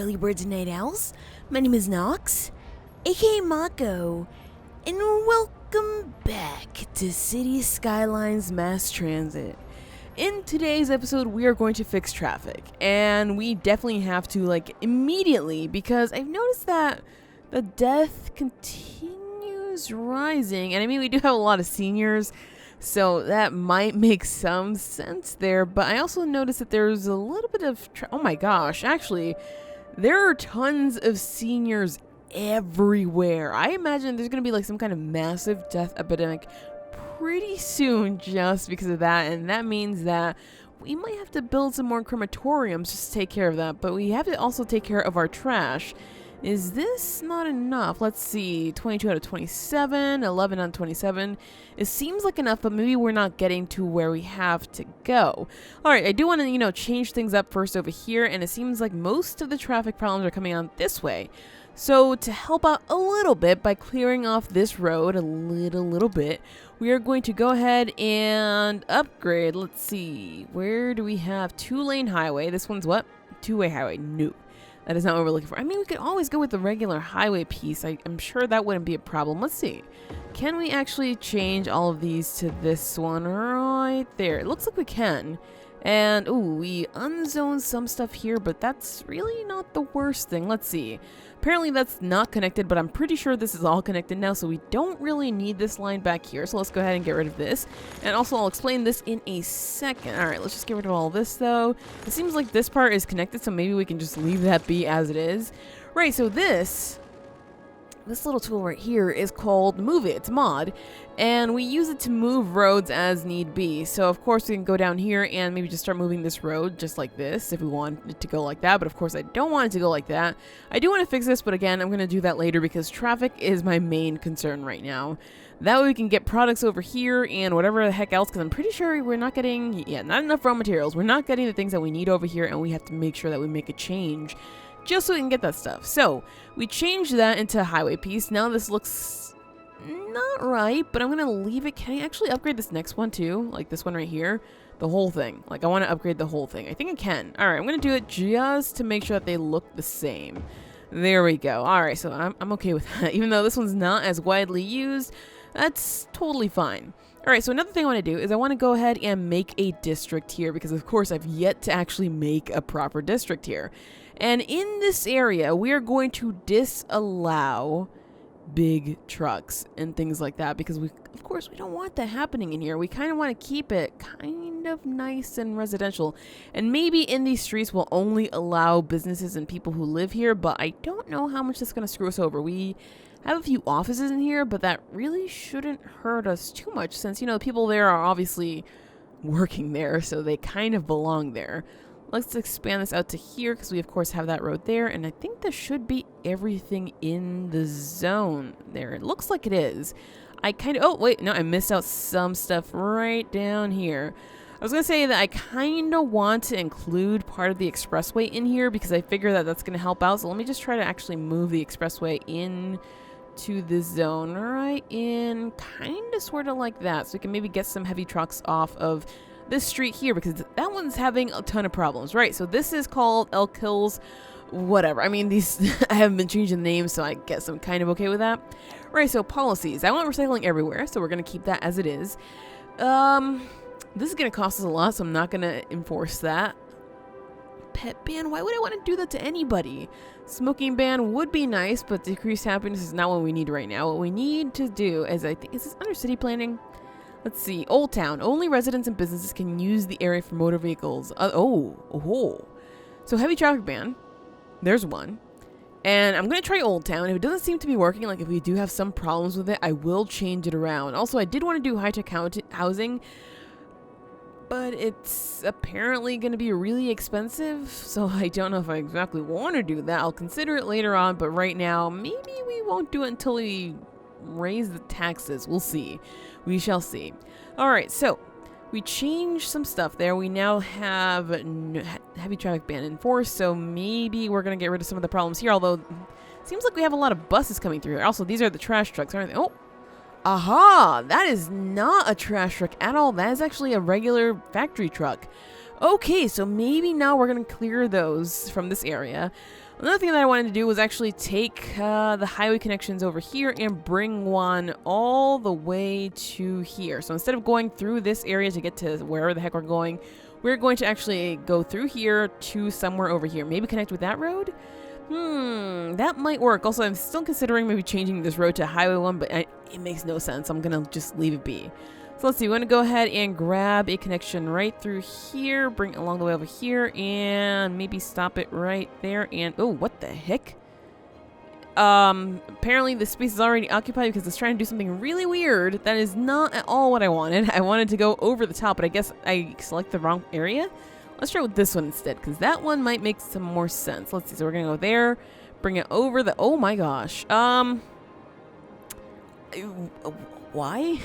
early birds and night owls. My name is Nox, aka Mako, and welcome back to City Skylines Mass Transit. In today's episode, we are going to fix traffic, and we definitely have to, immediately, because I've noticed that the death continues rising, and I mean, we do have a lot of seniors, so that might make some sense there, but I also noticed that there's a little bit of, oh my gosh, actually, there are tons of seniors everywhere. I imagine there's going to be some kind of massive death epidemic pretty soon just because of that, and that means that we might have to build some more crematoriums just to take care of that, but we have to also take care of our trash. Is this not enough? Let's see, 22 out of 27, 11 out of 27. It seems like enough, but maybe we're not getting to where we have to go. Alright, I do want to, change things up first over here, and it seems like most of the traffic problems are coming on this way. So to help out a little bit by clearing off this road a little bit, we are going to go ahead and upgrade. Let's see, where do we have 2-lane highway? This one's what? 2-way highway. No. That is not what we're looking for. I mean, we could always go with the regular highway piece. I'm sure that wouldn't be a problem. Let's see. Can we actually change all of these to this one right there? It looks like we can. And, ooh, we unzoned some stuff here, but that's really not the worst thing. Let's see. Apparently that's not connected, but I'm pretty sure this is all connected now, so we don't really need this line back here. So let's go ahead and get rid of this. And also, I'll explain this in a second. All right, let's just get rid of all this, though. It seems like this part is connected, so maybe we can just leave that be as it is. Right, so this little tool right here is called Move It. It's a mod, and we use it to move roads as need be. So of course we can go down here and maybe just start moving this road just like this if we want it to go like that, but of course I don't want it to go like that. I do want to fix this, but again, I'm going to do that later because traffic is my main concern right now. That way we can get products over here and whatever the heck else, because I'm pretty sure we're not getting, not enough raw materials. We're not getting the things that we need over here, and we have to make sure that we make a change just so we can get that stuff. So we changed that into a highway piece. Now this looks not right, but I'm gonna leave it. Can I actually upgrade this next one too? Like this one right here, the whole thing. Like I want to upgrade the whole thing. I think I can. All right, I'm gonna do it just to make sure that they look the same. There we go. All right, so I'm okay with that. Even though this one's not as widely used, that's totally fine. All right, so another thing I want to do is I want to go ahead and make a district here because of course I've yet to actually make a proper district here. And in this area, we are going to disallow big trucks and things like that because of course, we don't want that happening in here. We kind of want to keep it kind of nice and residential. And maybe in these streets, we'll only allow businesses and people who live here, but I don't know how much that's going to screw us over. We have a few offices in here, but that really shouldn't hurt us too much since, the people there are obviously working there, so they kind of belong there. Let's expand this out to here because we, of course, have that road there. And I think this should be everything in the zone there. It looks like it is. Oh, wait, no, I missed out some stuff right down here. I was going to say that I kind of want to include part of the expressway in here because I figure that that's going to help out. So let me just try to actually move the expressway in to this zone right in kind of sort of like that. So we can maybe get some heavy trucks off of this street here because that one's having a ton of problems, right? So this is called Elk Hills, whatever. I mean, these I haven't been changing the names, so I guess I'm kind of okay with that. Right, so policies. I want recycling everywhere, so we're going to keep that as it is. This is going to cost us a lot, so I'm not going to enforce that. Pet ban? Why would I want to do that to anybody? Smoking ban would be nice, but decreased happiness is not what we need right now. What we need to do is, I think, is this under city planning? Let's see. Old Town. Only residents and businesses can use the area for motor vehicles. So heavy traffic ban. There's one. And I'm going to try Old Town. If it doesn't seem to be working, like if we do have some problems with it, I will change it around. Also, I did want to do high-tech housing, but it's apparently going to be really expensive. So I don't know if I exactly want to do that. I'll consider it later on, but right now, maybe we won't do it until we raise the taxes. We'll see. We shall see. All right, so we changed some stuff there. We now have heavy traffic ban enforced, so maybe we're going to get rid of some of the problems here, although it seems like we have a lot of buses coming through here. Also, these are the trash trucks, aren't they? Oh, aha! That is not a trash truck at all. That is actually a regular factory truck. Okay, so maybe now we're going to clear those from this area. Another thing that I wanted to do was actually take the highway connections over here and bring one all the way to here. So instead of going through this area to get to wherever the heck we're going to actually go through here to somewhere over here. Maybe connect with that road? That might work. Also, I'm still considering maybe changing this road to Highway 1, but it makes no sense. I'm going to just leave it be. So let's see. We're going to go ahead and grab a connection right through here, bring it along the way over here, and maybe stop it right there. And, oh, what the heck? Apparently the space is already occupied because it's trying to do something really weird. That is not at all what I wanted. I wanted to go over the top, but I guess I select the wrong area. Let's try with this one instead, because that one might make some more sense. Let's see. So we're going to go there, bring it over the... Oh my gosh. Why?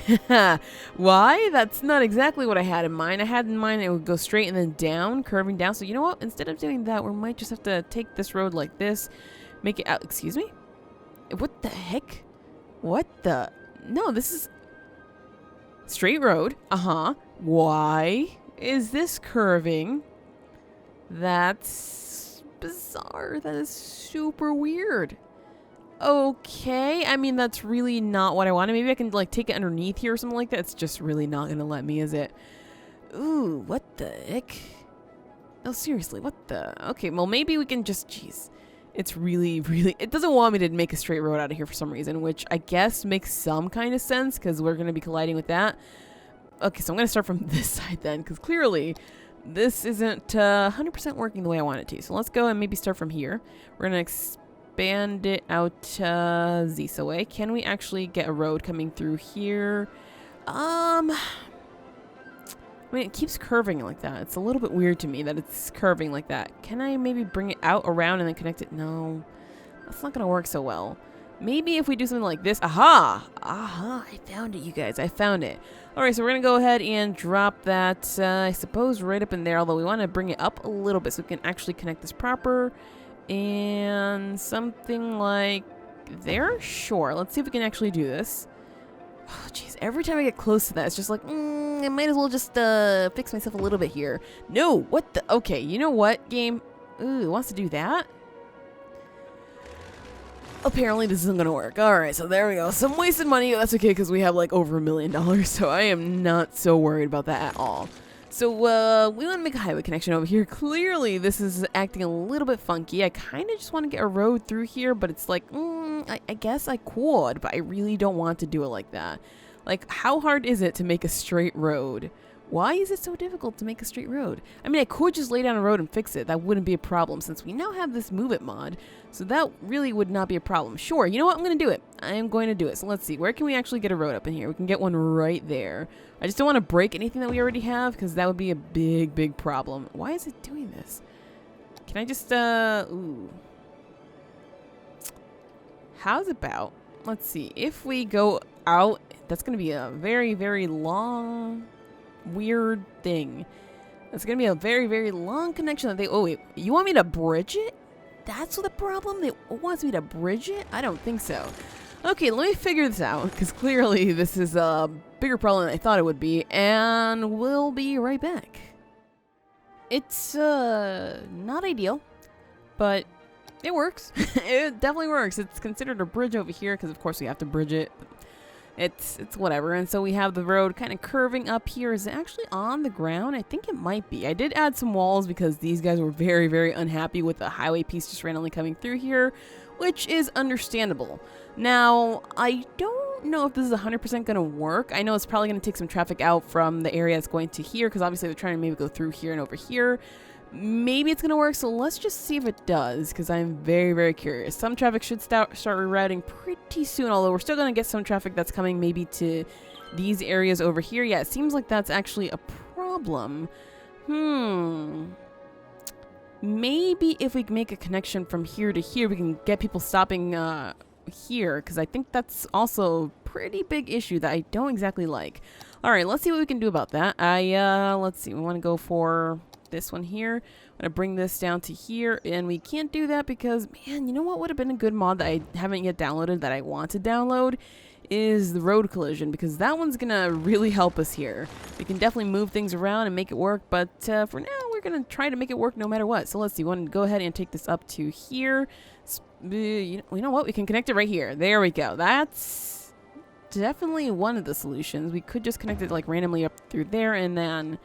Why? That's not exactly what I had in mind. I had in mind it would go straight and then down, curving down. So you know what? Instead of doing that, we might just have to take this road like this, make it out... Excuse me? What the heck? What the... No, this is... Straight road. Uh-huh. Why is this curving? That's bizarre. That is super weird. Okay, I mean, that's really not what I wanted. Maybe I can, like, take it underneath here or something like that. It's just really not going to let me, is it? Ooh, what the heck? No, seriously, what the... Okay, well, maybe we can just... Jeez. It's really, really... It doesn't want me to make a straight road out of here for some reason, which I guess makes some kind of sense, because we're going to be colliding with that. Okay, so I'm going to start from this side then, because clearly this isn't 100% working the way I want it to. So let's go and maybe start from here. We're going to expand it out this way. Can we actually get a road coming through here? I mean, it keeps curving like that. It's a little bit weird to me that it's curving like that. Can I maybe bring it out around and then connect it? No, that's not going to work so well. Maybe if we do something like this. Aha! Aha! I found it, you guys. I found it. Alright, so we're going to go ahead and drop that, I suppose, right up in there. Although we want to bring it up a little bit so we can actually connect this proper. And something like there? Sure. Let's see if we can actually do this. Oh, jeez. Every time I get close to that, it's just like, I might as well just fix myself a little bit here. No! What the? Okay, you know what, game? Ooh, it wants to do that? Apparently this isn't gonna work. Alright, so there we go. Some wasted money. That's okay because we have like over $1 million, so I am not so worried about that at all. So we want to make a highway connection over here. Clearly this is acting a little bit funky. I kind of just want to get a road through here, but it's like, I guess I could, but I really don't want to do it like that. Like, how hard is it to make a straight road? Why is it so difficult to make a straight road? I mean, I could just lay down a road and fix it. That wouldn't be a problem since we now have this Move It mod. So that really would not be a problem. Sure, you know what? I'm going to do it. I am going to do it. So let's see. Where can we actually get a road up in here? We can get one right there. I just don't want to break anything that we already have because that would be a big, big problem. Why is it doing this? Can I just, ooh. How's about, let's see. If we go out, that's going to be a very, very long... weird thing. It's gonna be a very, very long connection that they... Oh, wait. You want me to bridge it? That's the problem? They wants me to bridge it? I don't think so. Okay, let me figure this out, because clearly this is a bigger problem than I thought it would be, and we'll be right back. It's, not ideal, but it works. It definitely works. It's considered a bridge over here, because of course we have to bridge it. It's whatever. And so we have the road kind of curving up here. Is it actually on the ground? I think it might be. I did add some walls because these guys were very, very unhappy with the highway piece just randomly coming through here, which is understandable. Now, I don't know if this is 100% going to work. I know it's probably going to take some traffic out from the area it's going to here because obviously they're trying to maybe go through here and over here. Maybe it's going to work, so let's just see if it does, because I'm very, very curious. Some traffic should start rerouting pretty soon, although we're still going to get some traffic that's coming maybe to these areas over here. Yeah, it seems like that's actually a problem. Maybe if we make a connection from here to here, we can get people stopping here, because I think that's also a pretty big issue that I don't exactly like. All right, let's see what we can do about that. Let's see, we want to go for... this one here. I'm gonna bring this down to here, and we can't do that because, man, you know what would have been a good mod that I haven't yet downloaded that I want to download is the road collision, because that one's gonna really help us here. We can definitely move things around and make it work, but for now going to try to make it work no matter what. So let's see. We want to go ahead and take this up to here. You know what? We can connect it right here. There we go. That's definitely one of the solutions. We could just connect it like randomly up through there and then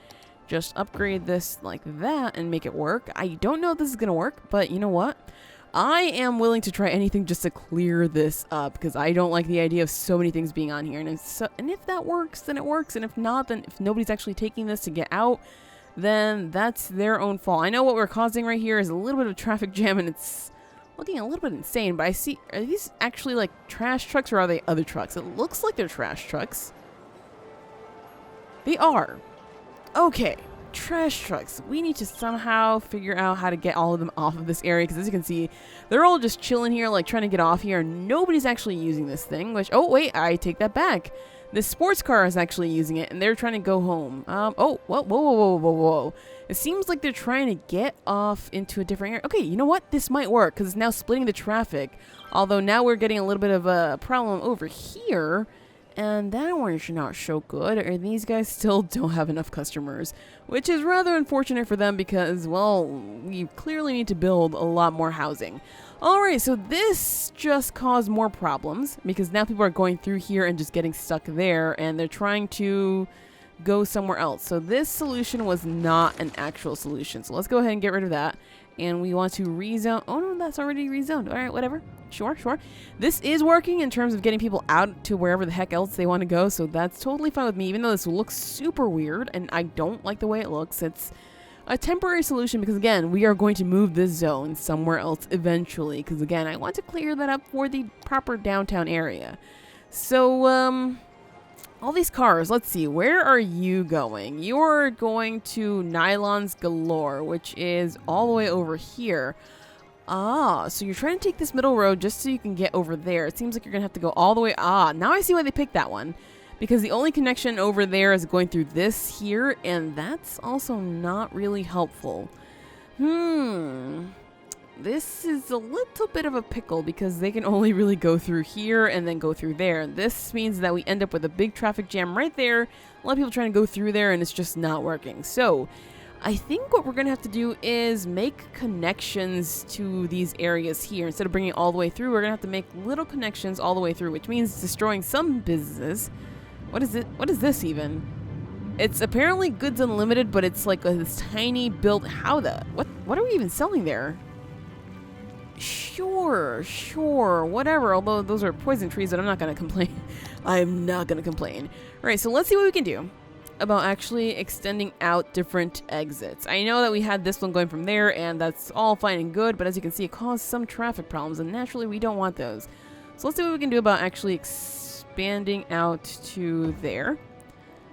just upgrade this like that and make it work. I don't know if this is going to work, but you know what? I am willing to try anything just to clear this up because I don't like the idea of so many things being on here. And if that works, then it works. And if not, then if nobody's actually taking this to get out, then that's their own fault. I know what we're causing right here is a little bit of traffic jam, and it's looking a little bit insane. But I see, are these actually like trash trucks or are they other trucks? It looks like they're trash trucks. They are. Okay. Trash trucks. We need to somehow figure out how to get all of them off of this area because as you can see, they're all just chilling here, like trying to get off here. Nobody's actually using this thing, which, oh wait, I take that back. This sports car is actually using it and they're trying to go home. Oh, whoa. It seems like they're trying to get off into a different area. Okay, you know what? This might work because it's now splitting the traffic. Although now we're getting a little bit of a problem over here. And that one's not so good, or these guys still don't have enough customers, which is rather unfortunate for them because, well, we clearly need to build a lot more housing. Alright, so this just caused more problems because now people are going through here and just getting stuck there, and they're trying to go somewhere else. So this solution was not an actual solution. So let's go ahead and get rid of that. And we want to rezone. Oh no, that's already rezoned. Alright, whatever. Sure. This is working in terms of getting people out to wherever the heck else they want to go. So that's totally fine with me, even though this looks super weird and I don't like the way it looks. It's a temporary solution because, again, we are going to move this zone somewhere else eventually. Because, again, I want to clear that up for the proper downtown area. So, all these cars, let's see, where are you going? You're going to Nylons Galore, which is all the way over here. Ah, so you're trying to take this middle road just so you can get over there. It seems like you're going to have to go all the way. Ah, now I see why they picked that one. Because the only connection over there is going through this here, and that's also not really helpful. This is a little bit of a pickle because they can only really go through here and then go through there. This means that we end up with a big traffic jam right there. A lot of people trying to go through there and it's just not working. So I think what we're going to have to do is make connections to these areas here. Instead of bringing it all the way through, we're going to have to make little connections all the way through, which means destroying some businesses. What is it? What is this even? It's apparently Goods Unlimited, but it's like this tiny build. How the? What are we even selling there? Sure, whatever. Although those are poison trees, but I'm not going to complain. I'm not going to complain. All right, so let's see what we can do about actually extending out different exits. I know that we had this one going from there, and that's all fine and good, but as you can see, it caused some traffic problems, and naturally, we don't want those. So let's see what we can do about actually expanding out to there.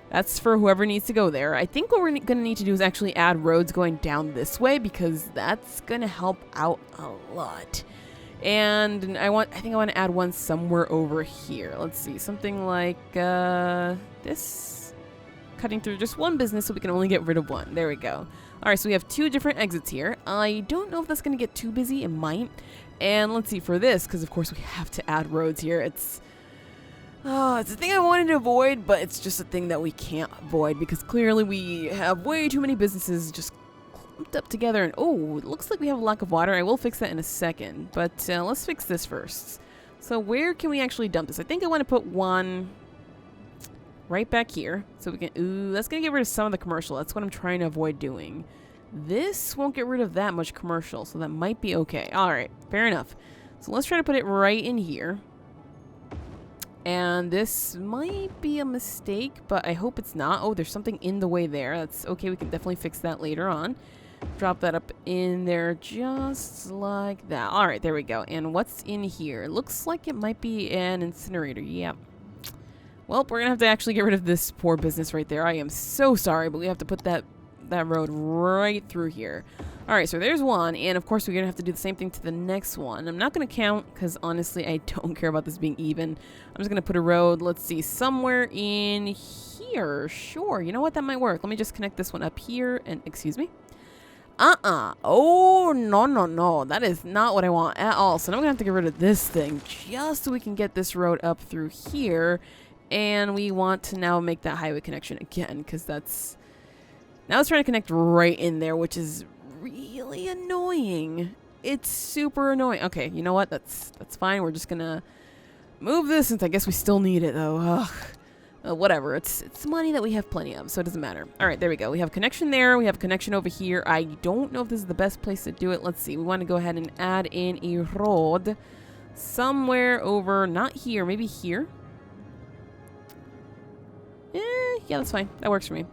That's for whoever needs to go there. I think what we're going to need to do is actually add roads going down this way because that's going to help out a lot. And I think I want to add one somewhere over here. Let's see, something like this. Cutting through just one business so we can only get rid of one. There we go. All right, so we have two different exits here. I don't know if that's going to get too busy. It might. And let's see for this, because of course we have to add roads here. It's a thing I wanted to avoid, but it's just a thing that we can't avoid because clearly we have way too many businesses just clumped up together. And oh, it looks like we have a lack of water. I will fix that in a second, but let's fix this first. So where can we actually dump this? I think I want to put one right back here so we can. Ooh, that's gonna get rid of some of the commercial. That's what I'm trying to avoid doing. This won't get rid of that much commercial, so that might be okay. All right, fair enough. So let's try to put it right in here. And this might be a mistake, but I hope it's not. Oh, there's something in the way there. That's okay. We can definitely fix that later on. Drop that up in there just like that. All right, there we go. And what's in here? It looks like it might be an incinerator. Yep. Well, we're going to have to actually get rid of this poor business right there. I am so sorry, but we have to put that road right through here. All right, so there's one, and of course we're gonna have to do the same thing to the next one. I'm not gonna count because honestly I don't care about this being even. I'm just gonna put a road, let's see, somewhere in here. Sure, you know what, that might work. Let me just connect this one up here and excuse me. Oh, no, that is not what I want at all. So now we're gonna have to get rid of this thing just so we can get this road up through here. And we want to now make that highway connection again because that's Now it's trying to connect right in there, which is really annoying. It's super annoying. Okay, you know what? That's fine. We're just gonna move this since I guess we still need it though. Ugh. Whatever. It's money that we have plenty of, so it doesn't matter. All right, there we go. We have connection there. We have connection over here. I don't know if this is the best place to do it. Let's see. We want to go ahead and add in a road somewhere over, not here, maybe here. Yeah, that's fine. That works for me.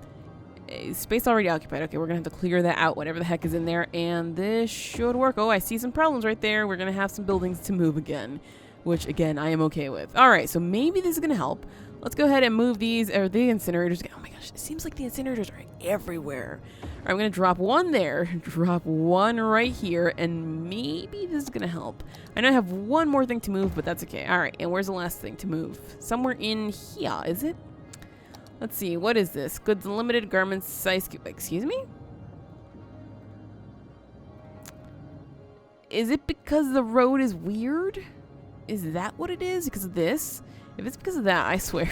Space already occupied. Okay, we're gonna have to clear that out, whatever the heck is in there, and this should work. Oh, I see some problems right there. We're gonna have some buildings to move again, which again I am okay with. All right, so maybe this is gonna help. Let's go ahead and move these, or the incinerators. Oh my gosh, it seems like the incinerators are everywhere. All right, I'm gonna drop one there, drop one right here, and maybe this is gonna help. I know I have one more thing to move, but that's okay. All right, and where's the last thing to move? Somewhere in here, is it? Let's see, what is this? Goods Unlimited, garments, size, excuse me? Is it because the road is weird? Is that what it is? Because of this? If it's because of that, I swear.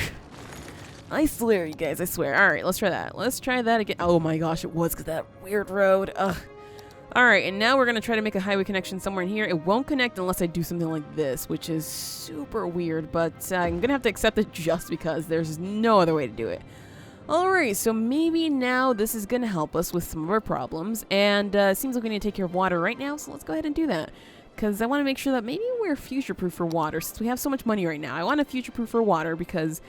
I swear, you guys, I swear. All right, let's try that. Let's try that again. Oh my gosh, it was because of that weird road. Ugh. All right, and now we're going to try to make a highway connection somewhere in here. It won't connect unless I do something like this, which is super weird, but I'm going to have to accept it just because there's no other way to do it. All right, so maybe now this is going to help us with some of our problems, and it seems like we need to take care of water right now, so let's go ahead and do that. Because I want to make sure that maybe we're future-proof for water, since we have so much money right now. I want to future-proof for water because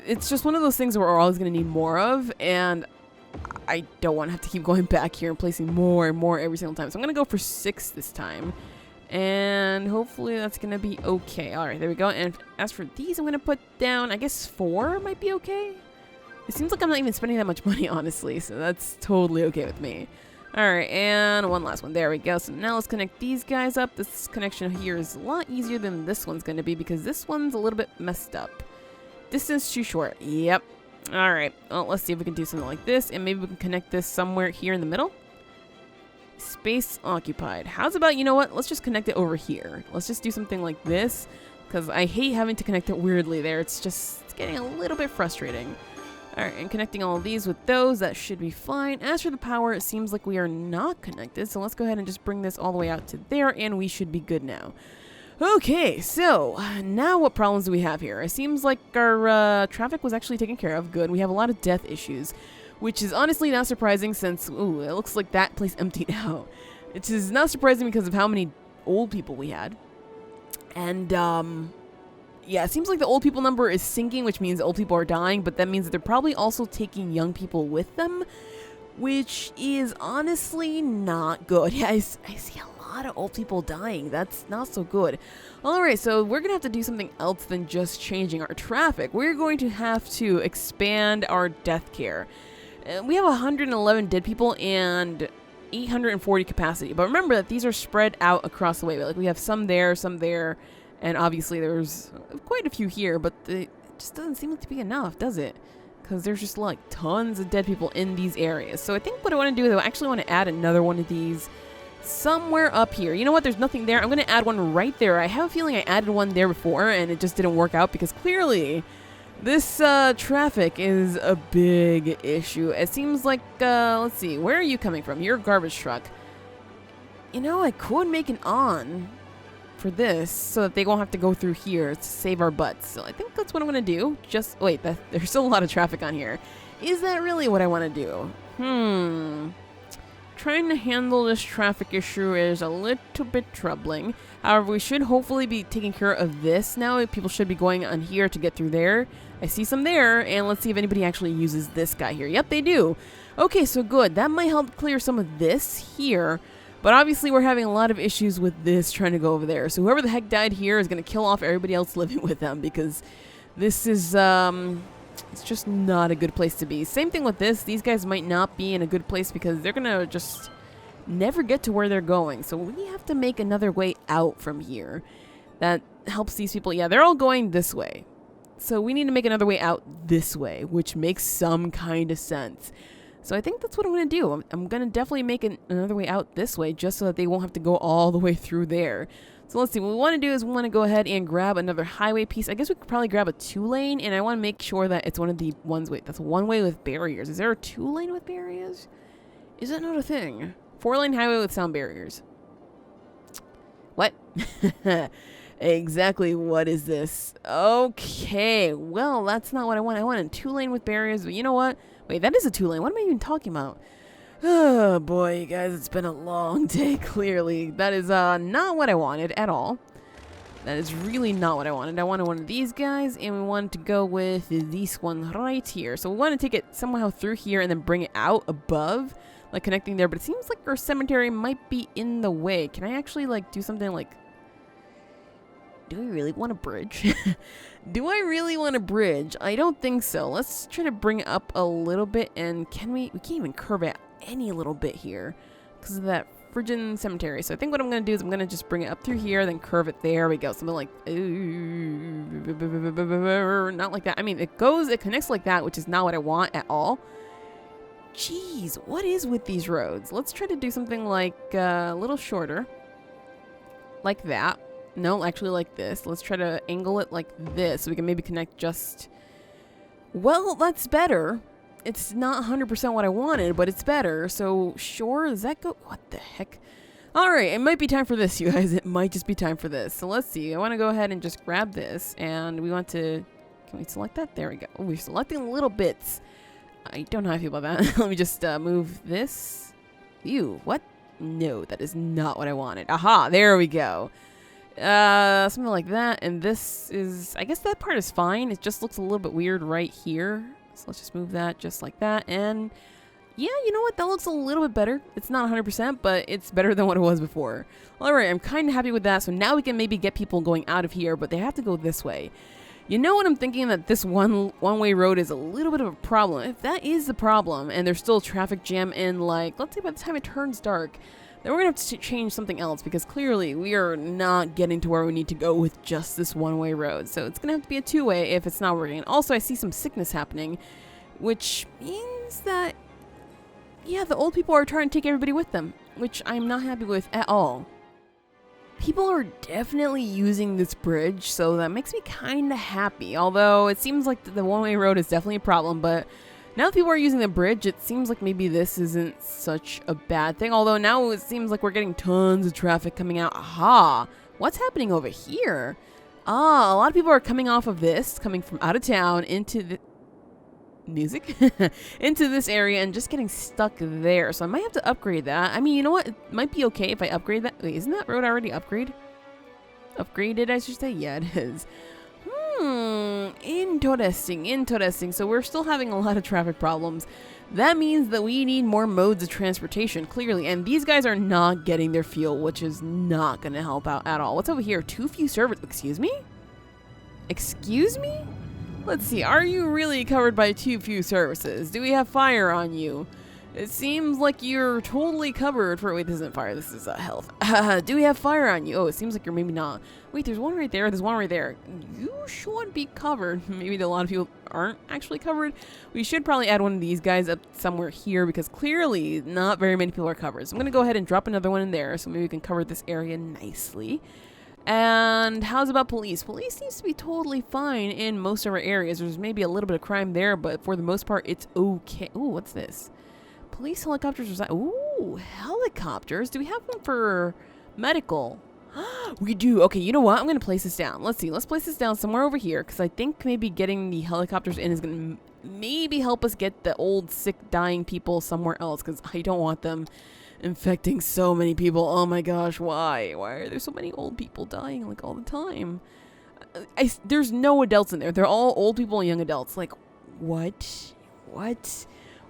it's just one of those things where we're always going to need more of, and I don't want to have to keep going back here and placing more and more every single time. So I'm going to go for 6 this time. And hopefully that's going to be okay. All right, there we go. And as for these, I'm going to put down, I guess 4 might be okay. It seems like I'm not even spending that much money, honestly. So that's totally okay with me. All right, and one last one. There we go. So now let's connect these guys up. This connection here is a lot easier than this one's going to be because this one's a little bit messed up. Distance too short. Yep. All right. Well, let's see if we can do something like this, and maybe we can connect this somewhere here in the middle. Space occupied. How's about, you know what? Let's just connect it over here. Let's just do something like this, because I hate having to connect it weirdly there. It's getting a little bit frustrating. All right, and connecting all of these with those, that should be fine. As for the power, it seems like we are not connected, so let's go ahead and just bring this all the way out to there, and we should be good now. Okay, so now what problems do we have here? It seems like our traffic was actually taken care of. Good. We have a lot of death issues, which is honestly not surprising since, ooh, it looks like that place emptied out. It is not surprising because of how many old people we had. And, yeah, it seems like the old people number is sinking, which means old people are dying, but that means that they're probably also taking young people with them, which is honestly not good. Yeah, I see a lot of old people dying. That's not so good. All right, so we're gonna have to do something else than just changing our traffic. We're going to have to expand our death care. We have 111 dead people and 840 capacity, but remember that these are spread out across the way. Like we have some there, and obviously there's quite a few here, but it just doesn't seem to be enough, does it? Because there's just like tons of dead people in these areas. So I think what I want to do is I actually want to add another one of these somewhere up here. You know what? There's nothing there. I'm going to add one right there. I have a feeling I added one there before and it just didn't work out because clearly this traffic is a big issue. It seems like, let's see, where are you coming from? You're a garbage truck. You know, I could make an on for this so that they won't have to go through here to save our butts. So I think that's what I'm going to do. Just, wait, there's still a lot of traffic on here. Is that really what I want to do? Trying to handle this traffic issue is a little bit troubling. However, we should hopefully be taking care of this now. People should be going on here to get through there. I see some there, and let's see if anybody actually uses this guy here. Yep, they do. Okay, so good. That might help clear some of this here. But obviously, we're having a lot of issues with this trying to go over there. So whoever the heck died here is going to kill off everybody else living with them because this is, it's just not a good place to be. Same thing with this. These guys might not be in a good place because they're going to just never get to where they're going. So we have to make another way out from here that helps these people. Yeah, they're all going this way. So we need to make another way out this way, which makes some kind of sense. So I think that's what I'm going to do. I'm going to definitely make another way out this way just so that they won't have to go all the way through there. So let's see, what we want to do is we want to go ahead and grab another highway piece. I guess we could probably grab a 2-lane, and I want to make sure that it's one of the ones, wait, that's one way with barriers. Is there a 2-lane with barriers? Is that not a thing? 4-lane highway with sound barriers. What? Exactly what is this? Okay, well, that's not what I want. I want a 2-lane with barriers, but you know what? Wait, that is a 2-lane. What am I even talking about? Oh boy, you guys, it's been a long day, clearly. That is not what I wanted at all. That is really not what I wanted. I wanted one of these guys, and we wanted to go with this one right here. So we want to take it somehow through here and then bring it out above, like connecting there. But it seems like our cemetery might be in the way. Can I actually like do something like... Do we really want a bridge? Do I really want a bridge? I don't think so. Let's try to bring it up a little bit. And can we can't even curve it any little bit here because of that friggin' cemetery. So I think what I'm going to do is I'm going to just bring it up through here, then curve it. There we go. Something like... Not like that. I mean, it connects like that, which is not what I want at all. Jeez, what is with these roads? Let's try to do something like a little shorter. Like that. No, actually like this. Let's try to angle it like this so we can maybe connect just... Well, that's better. It's not 100% what I wanted, but it's better. So, sure, does that go... What the heck? Alright, it might be time for this, you guys. It might just be time for this. So let's see. I want to go ahead and just grab this, and we want to... Can we select that? There we go. Oh, we're selecting little bits. I don't know how I feel about that. Let me just move this. Ew, what? No, that is not what I wanted. Aha, there we go. Something like that, and this is, I guess that part is fine. It just looks a little bit weird right here. So let's just move that just like that, and yeah, you know what? That looks a little bit better. It's not 100%, but it's better than what it was before. Alright, I'm kind of happy with that, so now we can maybe get people going out of here, but they have to go this way. You know what I'm thinking? That this one-way road is a little bit of a problem. If that is the problem, and there's still a traffic jam in, like, let's say by the time it turns dark, then we're going to have to change something else, because clearly we are not getting to where we need to go with just this one-way road. So it's going to have to be a 2-way if it's not working. And also, I see some sickness happening, which means that, yeah, the old people are trying to take everybody with them, which I'm not happy with at all. People are definitely using this bridge, so that makes me kind of happy. Although it seems like the one-way road is definitely a problem, but now that people are using the bridge, it seems like maybe this isn't such a bad thing. Although now it seems like we're getting tons of traffic coming out. Aha! What's happening over here? Ah, a lot of people are coming off of this, coming from out of town into the... music? into this area and just getting stuck there. So I might have to upgrade that. I mean, you know what? It might be okay if I upgrade that. Wait, isn't that road already upgraded? Upgraded, I should say? Yeah, it is. Interesting. So we're still having a lot of traffic problems. That means that we need more modes of transportation, clearly. And these guys are not getting their fuel, which is not going to help out at all. What's over here? Too few service. Excuse me? Excuse me? Let's see. Are you really covered by too few services? Do we have fire on you? It seems like you're totally covered for... Wait, this isn't fire. This is health. Do we have fire on you? Oh, it seems like you're maybe not. Wait, there's one right there. There's one right there. You should be covered. Maybe a lot of people aren't actually covered. We should probably add one of these guys up somewhere here because clearly not very many people are covered. So I'm going to go ahead and drop another one in there so maybe we can cover this area nicely. And how's about police? Police seems to be totally fine in most of our areas. There's maybe a little bit of crime there, but for the most part, it's okay. Ooh, what's this? Police helicopters. Ooh, helicopters. Do we have one for medical? We do. Okay, you know what? I'm going to place this down. Let's see. Let's place this down somewhere over here because I think maybe getting the helicopters in is going to maybe help us get the old, sick, dying people somewhere else because I don't want them infecting so many people. Oh my gosh, why? Why are there so many old people dying like all the time? There's no adults in there. They're all old people and young adults. Like, what?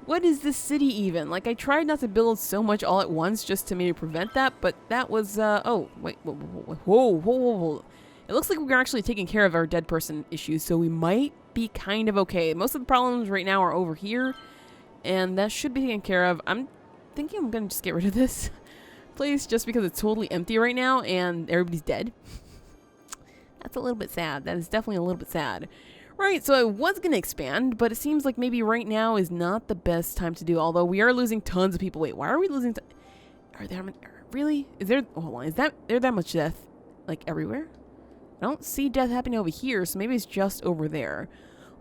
What is this city even? Like, I tried not to build so much all at once just to maybe prevent that, but that was, oh, wait, whoa. It looks like we're actually taking care of our dead person issues, so we might be kind of okay. Most of the problems right now are over here, and that should be taken care of. I'm thinking I'm gonna just get rid of this place just because it's totally empty right now and everybody's dead. That's a little bit sad. That is definitely a little bit sad. Right, so I was going to expand, but it seems like maybe right now is not the best time to do, although we are losing tons of people. Wait, why are we losing... Are there... Really? Is there... Hold on, is there that much death? like everywhere? I don't see death happening over here, so maybe it's just over there.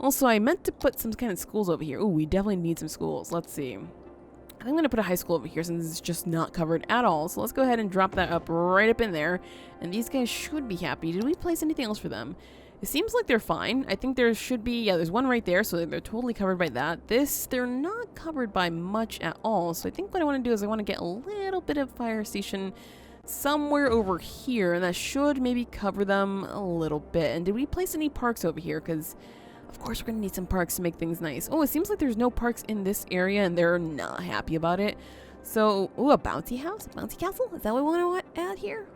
Also, I meant to put some kind of schools over here. Ooh, we definitely need some schools. Let's see. I think I'm going to put a high school over here since it's just not covered at all. So let's go ahead and drop that up right up in there. And these guys should be happy. Did we place anything else for them? It seems like they're fine. I think there should be, yeah, there's one right there, so they're totally covered by that. This, they're not covered by much at all. So I think what I want to do is I want to get a little bit of fire station somewhere over here, and that should maybe cover them a little bit. And did we place any parks over here? Because of course we're gonna need some parks to make things nice. Oh, it seems like there's no parks in this area, and they're not happy about it. So, ooh, a bouncy house, a bouncy castle. Is that what we want to add here?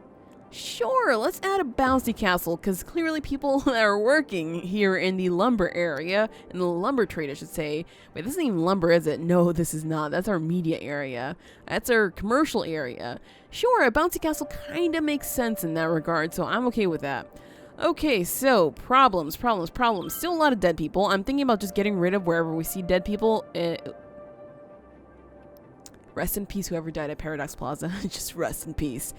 Sure, let's add a bouncy castle, because clearly people are working here in the lumber area, in the lumber trade, I should say. Wait, this isn't even lumber, is it? No, this is not. That's our media area. That's our commercial area. Sure, a bouncy castle kind of makes sense in that regard, so I'm okay with that. Okay, so problems. Still a lot of dead people. I'm thinking about just getting rid of wherever we see dead people. Rest in peace, whoever died at Paradox Plaza. Just rest in peace.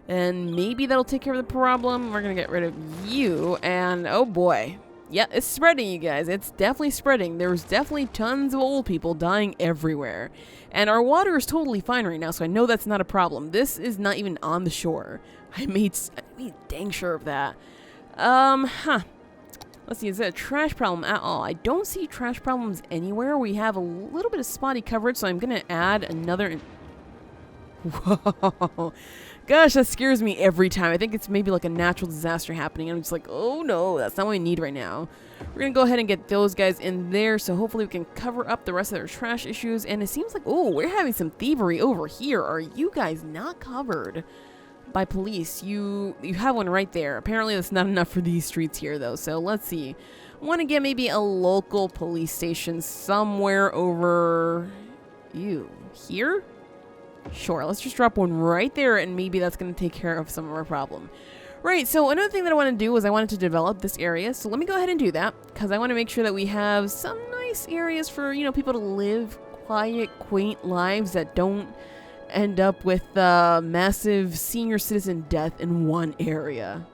And maybe that'll take care of the problem. We're gonna get rid of you, and oh boy. Yeah, it's spreading, you guys. It's definitely spreading. There's definitely tons of old people dying everywhere. And our water is totally fine right now, so I know that's not a problem. This is not even on the shore. I made dang sure of that. Let's see, is it a trash problem at all? I don't see trash problems anywhere. We have a little bit of spotty coverage, so I'm gonna add another... Whoa. Gosh, that scares me every time. I think it's maybe like a natural disaster happening. I'm just like, oh no, that's not what we need right now. We're gonna go ahead and get those guys in there, so hopefully we can cover up the rest of their trash issues. And it seems like, oh, we're having some thievery over here. Are you guys not covered by police? You have one right there. Apparently that's not enough for these streets here though, so let's see. I want to get maybe a local police station somewhere over here. Sure, let's just drop one right there, and maybe that's going to take care of some of our problem. Right, so another thing that I want to do is I wanted to develop this area, so let me go ahead and do that, because I want to make sure that we have some nice areas for, you know, people to live quiet, quaint lives that don't end up with massive senior citizen death in one area.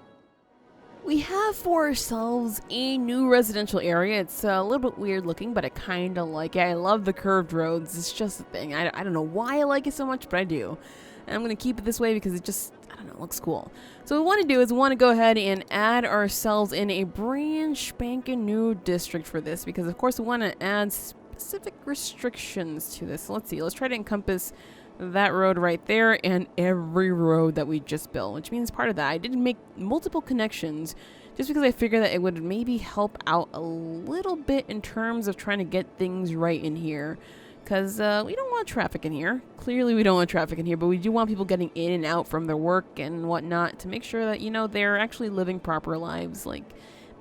We have for ourselves a new residential area. It's a little bit weird looking, but I kind of like it. I love the curved roads. It's just a thing. I don't know why I like it so much, but I do. And I'm going to keep it this way because it just, I don't know, looks cool. So what we want to do is we want to go ahead and add ourselves in a brand spanking new district for this, because of course we want to add specific restrictions to this. So let's see. Let's try to encompass that road right there and every road that we just built, which means part of that I did make multiple connections just because I figured that it would maybe help out a little bit in terms of trying to get things right in here, because we don't want traffic in here. Clearly we don't want traffic in here, but we do want people getting in and out from their work and whatnot to make sure that, you know, they're actually living proper lives, like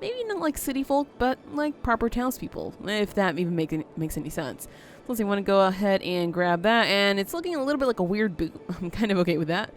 maybe not like city folk, but like proper townspeople, if that even makes any sense. Let's see, I want to go ahead and grab that, and it's looking a little bit like a weird boot. I'm kind of okay with that.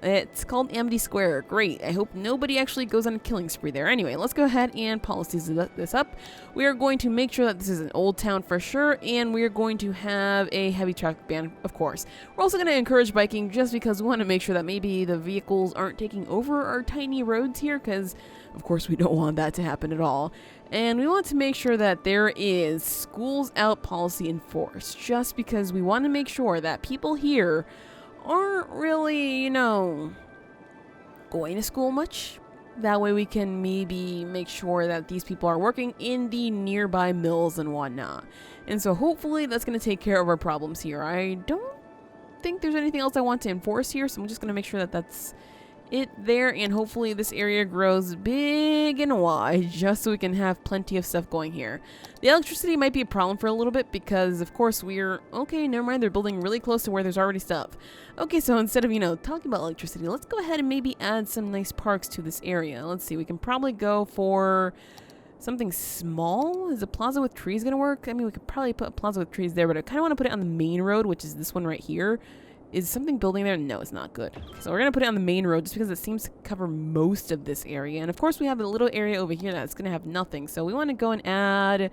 It's called Amity Square. Great. I hope nobody actually goes on a killing spree there. Anyway, let's go ahead and policies this up. We are going to make sure that this is an old town for sure, and we are going to have a heavy traffic ban, of course. We're also going to encourage biking just because we want to make sure that maybe the vehicles aren't taking over our tiny roads here, because of course we don't want that to happen at all. And we want to make sure that there is schools out policy enforced, just because we want to make sure that people here aren't really, you know, going to school much. That way we can maybe make sure that these people are working in the nearby mills and whatnot. And so hopefully that's going to take care of our problems here. I don't think there's anything else I want to enforce here, so I'm just going to make sure that that's it there, and hopefully this area grows big and wide just so we can have plenty of stuff going here. The electricity might be a problem for a little bit because of course we're okay, never mind, they're building really close to where there's already stuff. Okay, so instead of, you know, talking about electricity, let's go ahead and maybe add some nice parks to this area. Let's see, we can probably go for something small. Is a plaza with trees gonna work? I mean, we could probably put a plaza with trees there, but I kind of want to put it on the main road, which is this one right here. Is something building there? No, it's not good. So we're going to put it on the main road just because it seems to cover most of this area. And of course we have a little area over here that's going to have nothing. So we want to go and add...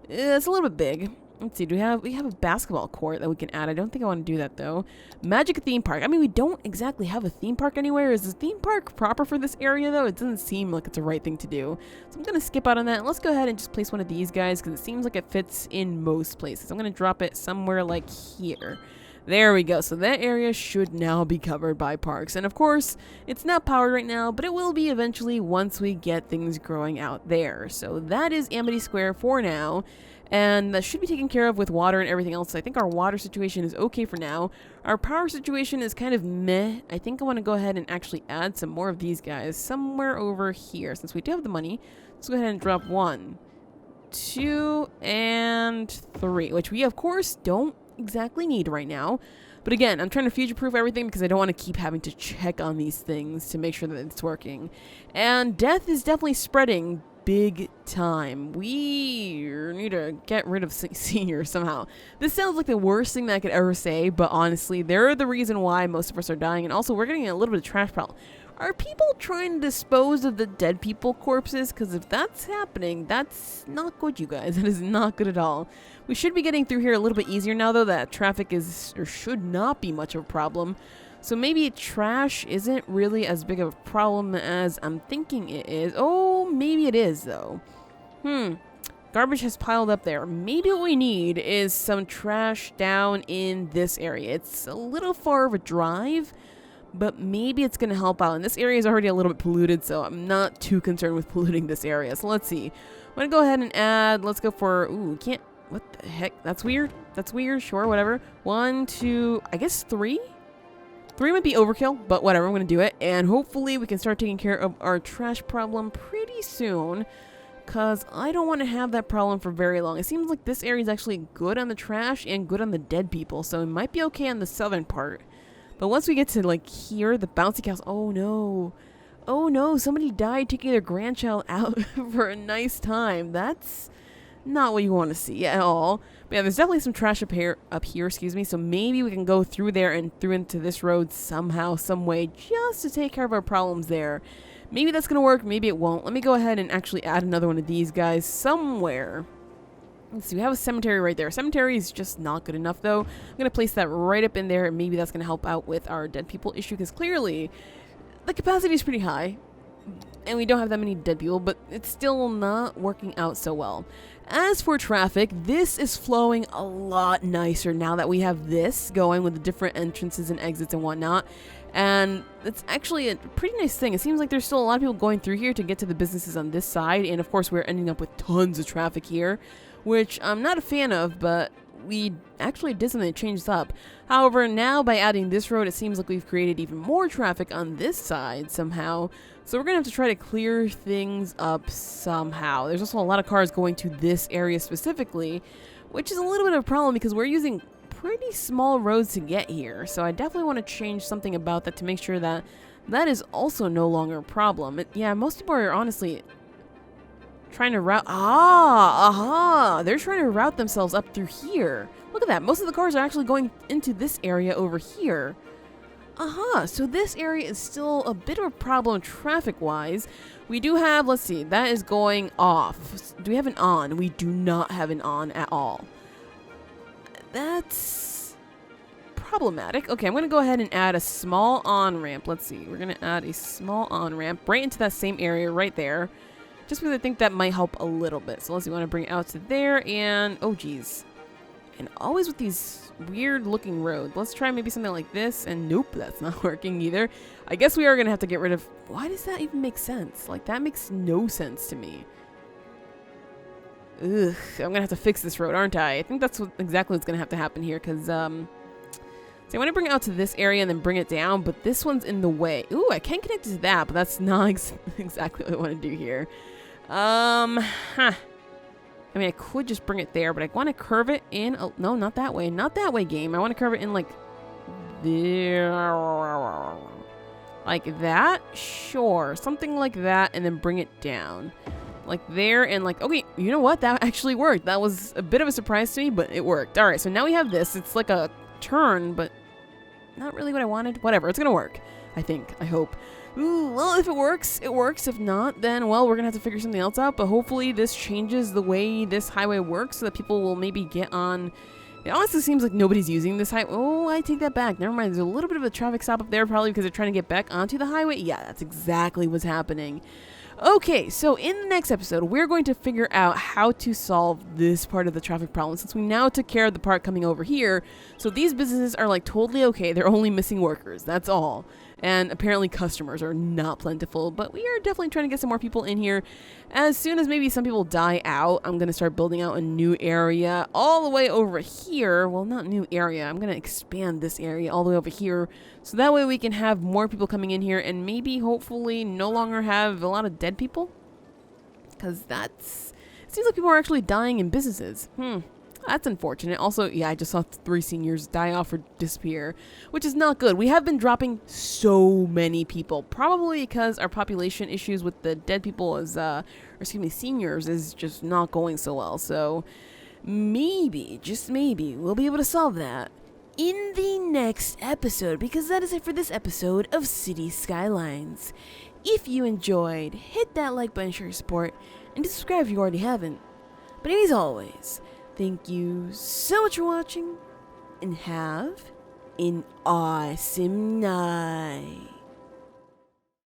it's a little bit big. Let's see, we have a basketball court that we can add. I don't think I want to do that though. Magic theme park. I mean, we don't exactly have a theme park anywhere. Is the theme park proper for this area though? It doesn't seem like it's the right thing to do. So I'm going to skip out on that. Let's go ahead and just place one of these guys because it seems like it fits in most places. I'm going to drop it somewhere like here. There we go. So that area should now be covered by parks. And of course, it's not powered right now, but it will be eventually once we get things growing out there. So that is Amity Square for now. And that should be taken care of with water and everything else. I think our water situation is okay for now. Our power situation is kind of meh. I think I want to go ahead and actually add some more of these guys somewhere over here. Since we do have the money, let's go ahead and drop 1, 2, and 3. Which we, of course, don't exactly need right now. But again, I'm trying to future-proof everything because I don't want to keep having to check on these things to make sure that it's working. And death is definitely spreading big time. We need to get rid of seniors somehow. This sounds like the worst thing that I could ever say, but honestly, they're the reason why most of us are dying, and also we're getting a little bit of trash problem. Are people trying to dispose of the dead people corpses? Because if that's happening, that's not good, you guys. That is not good at all. We should be getting through here a little bit easier now, though, that traffic is, or should not be much of a problem. So maybe trash isn't really as big of a problem as I'm thinking it is. Oh, maybe it is, though. Garbage has piled up there. Maybe what we need is some trash down in this area. It's a little far of a drive, but maybe it's going to help out. And this area is already a little bit polluted, so I'm not too concerned with polluting this area. So let's see. I'm going to go ahead and add, let's go for, ooh, we can't, what the heck? That's weird. That's weird. Sure, whatever. 1, 2, I guess 3? 3 might be overkill, but whatever, I'm going to do it. And hopefully we can start taking care of our trash problem pretty soon, because I don't want to have that problem for very long. It seems like this area is actually good on the trash and good on the dead people, so it might be okay on the southern part. But once we get to, like, here, the bouncy castle, oh no. Oh no, somebody died taking their grandchild out for a nice time. That's not what you want to see at all. But yeah, there's definitely some trash up here, excuse me. So maybe we can go through there and through into this road somehow, some way, just to take care of our problems there. Maybe that's going to work, maybe it won't. Let me go ahead and actually add another one of these guys somewhere. Let's see, we have a cemetery right there. Cemetery is just not good enough, though. I'm going to place that right up in there, and maybe that's going to help out with our dead people issue, because clearly the capacity is pretty high, and we don't have that many dead people, but it's still not working out so well. As for traffic, this is flowing a lot nicer now that we have this going with the different entrances and exits and whatnot. And it's actually a pretty nice thing. It seems like there's still a lot of people going through here to get to the businesses on this side. And of course, we're ending up with tons of traffic here, which I'm not a fan of, but we actually did something to change this up. However, now by adding this road, it seems like we've created even more traffic on this side somehow. So we're going to have to try to clear things up somehow. There's also a lot of cars going to this area specifically, which is a little bit of a problem because we're using pretty small roads to get here. So I definitely want to change something about that to make sure that that is also no longer a problem. Yeah, most people are honestly trying to route... They're trying to route themselves up through here. Look at that. Most of the cars are actually going into this area over here. So this area is still a bit of a problem traffic-wise. We do have, let's see, that is going off. Do we have an on? We do not have an on at all. That's problematic. Okay, I'm going to go ahead and add a small on-ramp. Let's see, we're going to add a small on-ramp right into that same area right there. Just because I think that might help a little bit. So let's see, we want to bring it out to there and, oh geez. And always with these weird looking roads. Let's try maybe something like this. And nope, that's not working either. I guess we are going to have to get rid of... Why does that even make sense? Like, that makes no sense to me. Ugh, I'm going to have to fix this road, aren't I? I think that's exactly what's going to have to happen here. Because, so I want to bring it out to this area and then bring it down. But this one's in the way. Ooh, I can connect to that. But that's not exactly what I want to do here. I mean, I could just bring it there, but I want to curve it in. Oh, no, not that way. Not that way, game. I want to curve it in like there. Like that? Sure. Something like that, and then bring it down. Like there, and like, okay, you know what? That actually worked. That was a bit of a surprise to me, but it worked. All right, so now we have this. It's like a turn, but not really what I wanted. Whatever, it's going to work. I think. I hope. Ooh, well, if it works, it works. If not, then, well, we're going to have to figure something else out. But hopefully this changes the way this highway works so that people will maybe get on. It honestly seems like nobody's using this highway. Oh, I take that back. Never mind. There's a little bit of a traffic stop up there, probably because they're trying to get back onto the highway. Yeah, that's exactly what's happening. Okay, so in the next episode, we're going to figure out how to solve this part of the traffic problem, since we now took care of the part coming over here. So these businesses are like totally okay. They're only missing workers. That's all. And apparently customers are not plentiful, but we are definitely trying to get some more people in here. As soon as maybe some people die out, I'm going to start building out a new area all the way over here. Well, not new area. I'm going to expand this area all the way over here. So that way we can have more people coming in here and maybe hopefully no longer have a lot of dead people. Because it seems like people are actually dying in businesses. That's unfortunate. Also, yeah, I just saw 3 seniors die off or disappear, which is not good. We have been dropping so many people, probably because our population issues with the dead people seniors is just not going so well. So maybe, just maybe, we'll be able to solve that in the next episode, because that is it for this episode of City Skylines. If you enjoyed, hit that like button, share your support, and subscribe if you already haven't. But as always, thank you so much for watching, and have an awesome night.